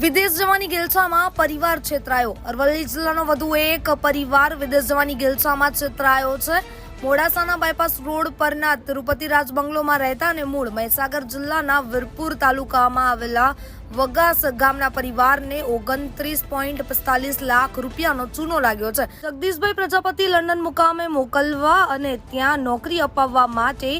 વિદેશ જવાની ગેલછામાં પરિવાર છેતરાયો। અરવલ્લી જિલ્લાનો વધુ એક પરિવાર વિદેશ જવાની ગેલછામાં છેતરાયો છે। મોડાસાના બાયપાસ રોડ પરના તિરુપતિ રાજ બંગલોમાં રહેતા અને મૂળ મહીસાગર જિલ્લાના વીરપુર તાલુકામાં આવેલા વગાસ ગામના પરિવારને 29.45 લાખ રૂપિયાનો ચૂનો લાગ્યો છે। જગદીશભાઈ પ્રજાપતિ લંડન મુકામે મોકલવા અને ત્યાં નોકરી અપાવવા માટે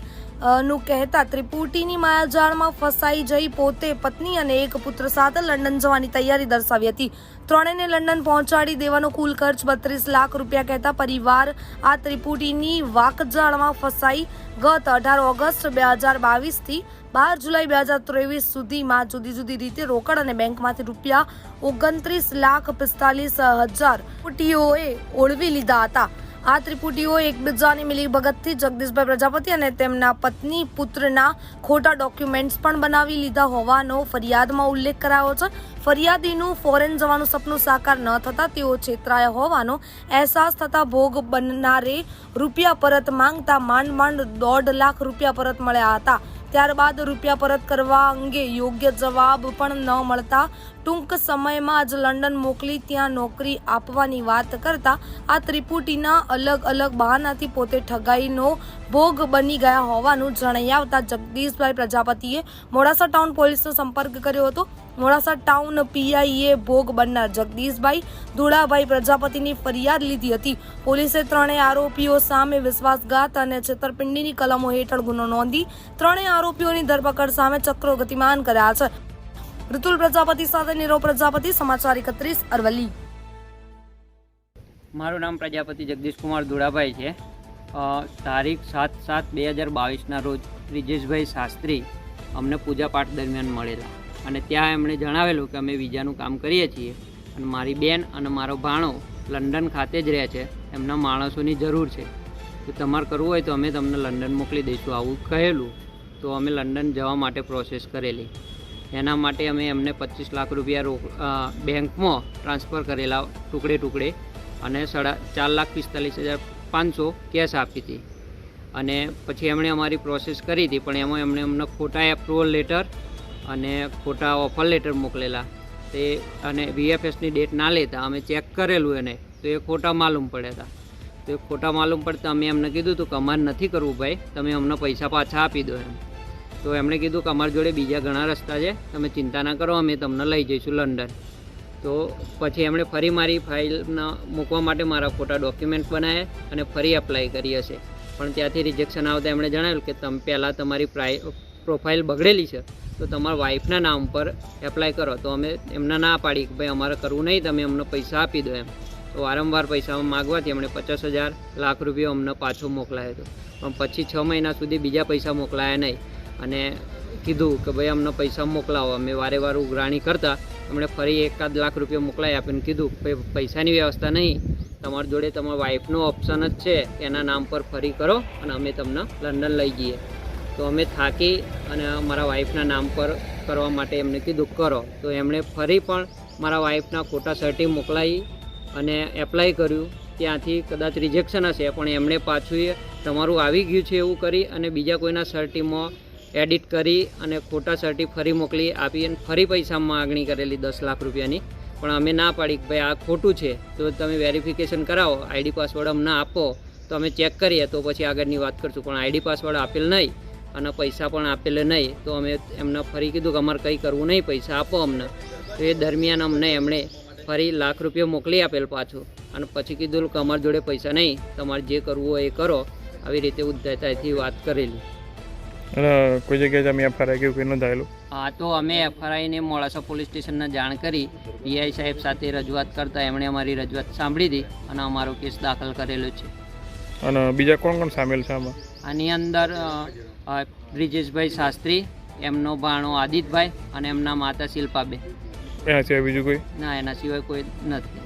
નું કહેતા ત્રિપુટીની માયાજાળમાં ફસાઈ જઈ પોતે પત્ની અને એક પુત્ર સાથે લંડન જવાની તૈયારી દર્શાવી હતી। ત્રણેયને લંડન પહોંચાડી દેવાનો કુલ ખર્ચ 32 લાખ રૂપિયા કહેતા પરિવાર આ ત્રિપુટીની વાકજાળમાં ફસાઈ ગત 18 ઓગસ્ટ 2022 થી 12 જુલાઈ 2023 સુધીમાં જુદી જુદી રીતે રોકડ અને બેંકમાંથી રૂપિયા 29,45,000 ત્રિપુટીઓએ ઓળવી લીધા હતા। આ ત્રિપુટીઓ એકબીજાની મિલીભગતથી જગદીશભાઈ પ્રજાપતિ અને તેમના પત્ની પુત્રના ખોટા ડોક્યુમેન્ટ્સ પણ બનાવી લીધા હોવાનો ફરિયાદમાં ઉલ્લેખ કરાયો છે। ફરિયાદીનું ફોરેન જવાનું સપનું સાકાર ન થતા તેઓ છેતરાયા હોવાનો અહેસાસ થતા ભોગ બનનારે રૂપિયા પરત માંગતા માંડ 1.5 લાખ રૂપિયા પરત મળ્યા હતા। ત્યારબાદ રૂપિયા પરત કરવા અંગે યોગ્ય જવાબ પણ ન મળતા ટૂંક સમયમાં જ લંડન મોકલી ત્યાં નોકરી આપવાની વાત કરતા આ ત્રિપુટીના અલગ અલગ બહાનાથી પોતે ઠગાઈનો ભોગ બની ગયા હોવાનું જણાઈ આવતા જગદીશભાઈ પ્રજાપતિએ મોડાસા ટાઉન પોલીસનો સંપર્ક કર્યો હતો। મોડાસા ટાઉન પીઆઈએ ભોગ બનનાર જગદીશભાઈ ધુળાભાઈ પ્રજાપતિની ફરિયાદ લીધી હતી। પોલીસે ત્રણેય આરોપીઓ સામે વિશ્વાસઘાત અને છેતરપિંડીની કલમો હેઠળ ગુનો નોંધી ત્રણેય આરોપીઓની ધરપકડ સામે ચક્રો ગતિમાન કર્યા છે। ઋતુલ પ્રજાપતિ સાથે નીરવ પ્રજાપતિ, સમાચાર 31 અરવલ્લી। મારું નામ પ્રજાપતિ જગદીશ કુમાર ધુળાભાઈ છે। તારીખ 7/7/2022ના રોજ બ્રિજેશભાઈ શાસ્ત્રી અમને પૂજા પાઠ દરમિયાન મળેલા અને ત્યાં એમણે જણાવેલું કે અમે વિઝાનું કામ કરીએ છીએ અને મારી બેન અને મારો ભાણો લંડન ખાતે જ રહે છે, એમના માણસોની જરૂર છે, તો તમારે કરવું હોય તો અમે તમને લંડન મોકલી દઈશું આવું કહેલું। તો અમે લંડન જવા માટે પ્રોસેસ કરેલી। એના માટે અમે એમને 25 લાખ રૂપિયા બેંકમાં ટ્રાન્સફર કરેલા ટુકડે અને 4,45,500 કેશ આપી હતી અને પછી એમણે અમારી પ્રોસેસ કરી હતી, પણ એમાં અમને ખોટા એપ્રુવલ લેટર અને ખોટા ઓફર લેટર મોકલેલા તે અને VFSની ડેટ ના લેતા અમે ચેક કરેલું એને તો એ ખોટા માલુમ પડ્યા હતા। તો એ ખોટા માલુમ પડતા અમે એમને કીધું હતું કે અમારે નથી કરવું ભાઈ, તમે અમને પૈસા પાછા આપી દો એમ। તો એમણે કીધું કે અમારી જોડે બીજા ઘણા રસ્તા છે, તમે ચિંતા ના કરો, અમે તમને લઈ જઈશું લંડન। તો પછી એમણે ફરી મારી ફાઇલના મૂકવા માટે મારા ખોટા ડોક્યુમેન્ટ બનાવ્યા અને ફરી એપ્લાય કરી હશે, પણ ત્યાંથી રિજેક્શન આવતા એમણે જણાવ્યું કે તમે પહેલાં તમારી પ્રોફાઇલ બગડેલી છે તો તમારા વાઈફના નામ પર એપ્લાય કરો। તો અમે એમને ના પાડી કે ભાઈ અમારે કરવું નહીં, તમે અમને પૈસા આપી દો એમ। તો વારંવાર પૈસા માગવાથી એમણે 50,000 લાખ રૂપિયા અમને પાછો મોકલાયો હતો, પણ પછી 6 મહિના સુધી બીજા પૈસા મોકલાયા નહીં અને કીધું કે ભાઈ અમને પૈસા મોકલાવો। અમે વારે ઉઘરાણી કરતા એમણે ફરી 1-1 લાખ રૂપિયા મોકલાવી આપીને કીધું કે પૈસાની વ્યવસ્થા નહીં, તમારી જોડે તમારા વાઈફનો ઓપ્શન જ છે, એના નામ પર ફરી કરો અને અમે તમને લંડન લઈ જઈએ। તો અમે થાકી અને મારા વાઈફના નામ પર કરવા માટે એમને કીધું કરો। તો એમણે ફરી પણ મારા વાઈફના ખોટા સર્ટી મોકલાવી અને એપ્લાય કર્યું, ત્યાંથી કદાચ રિજેક્શન હશે, પણ એમણે પાછું તમારું આવી ગયું છે એવું કરી અને બીજા કોઈના સર્ટીમાં એડિટ કરી અને ખોટા સર્ટી ફરી મોકલી આપી અને ફરી પૈસા માગણી કરેલી 10 લાખ રૂપિયાની। પણ અમે ના પાડી કે ભાઈ આ ખોટું છે, તો તમે વેરિફિકેશન કરાવો, ID પાસવર્ડ અમને આપો તો અમે ચેક કરીએ તો પછી આગળની વાત કરશું, પણ ID પાસવર્ડ આપેલ નહીં અને પૈસા પણ આપેલે નહીં। તો અમે એમને ફરી કીધું કે અમારે કંઈ કરવું નહીં, પૈસા આપો અમને। તો એ દરમિયાન અમને એમણે ફરી લાખ રૂપિયા મોકલી આપેલ પાછું અને પછી કીધું કે અમારી જોડે પૈસા નહીં, તમારે જે કરવું હોય એ કરો, આવી રીતે ઉદ્ધતાથી વાત કરેલી। કોઈ જગ્યાએ તમે FRI કે કોઈ નોંધાયેલું? હા, તો અમે FRIને મોડાસા પોલીસ સ્ટેશનને જાણ કરી PI સાહેબ સાથે રજૂઆત કરતાં એમણે અમારી રજૂઆત સાંભળી હતી અને અમારો કેસ દાખલ કરેલો છે। અને બીજા કોણ સામેલ છે આમાં? આની અંદર બ્રિજેશભાઈ શાસ્ત્રી, એમનો ભાણો આદિતભાઈ અને એમના માતા શિલ્પાબેન। એના સિવાય બીજું કોઈ? ના, એના સિવાય કોઈ નથી।